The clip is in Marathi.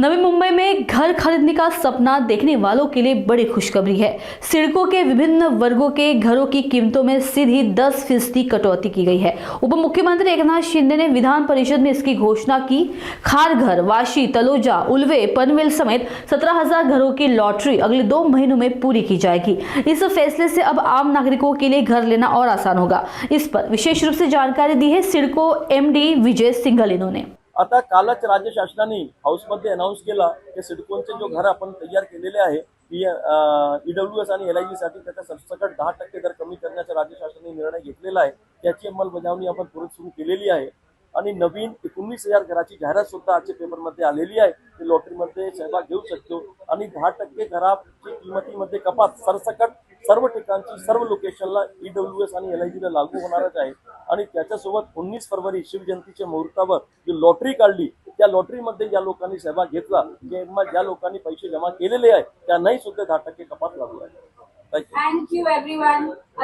नवी मुंबई में घर खरीदने का सपना देखने वालों के लिए बड़ी खुशखबरी है। सिडको के विभिन्न वर्गों के घरों की कीमतों में सीधी 10% कटौती की गई है। उप मुख्यमंत्री एकनाथ शिंदे ने विधान परिषद में इसकी घोषणा की। खारघर, वाशी, तलोजा, उल्वे, पनवेल समेत 17,000 घरों की लॉटरी अगले 2 महीनों में पूरी की जाएगी। इस फैसले से अब आम नागरिकों के लिए घर लेना और आसान होगा। इस पर विशेष रूप से जानकारी दी है सिडको MD विजय सिंघल इन्होंने। आता कालच राज्य शासनाने हाऊसमध्ये अनाउन्स केला की सिडकोचे जो घर आपण तयार केलेले आहे EWS आणि LIG साठी त्याचा सरसकट 10% दर कमी करण्याचा राज्य शासनाने निर्णय घेतलेला आहे। त्याची अंमलबजावणी आपण पूर्ण सुरू केलेली आहे आणि नवीन 19,000 घराची जाहिरात सुद्धा आजच्या पेपरमध्ये आलेली आहे। ते लॉटरीमध्ये सहभाग घेऊ शकतो आणि 10% घराची किंमतीमध्ये कपात सरसकट सर्व ठिकाणची सर्व लोकेशनला EWS आणि LIG ला लागू होणारच आहे आणि त्याच्यासोबत 19 फरवरी शिवजयंतीच्या मुहूर्तावर जी लॉटरी काढली त्या लॉटरीमध्ये ज्या लोकांनी सहभाग घेतला किंवा ज्या लोकांनी पैसे जमा केलेले आहेत त्यांनाही सुद्धा 10% कपात लागू आहे। Thank you everyone.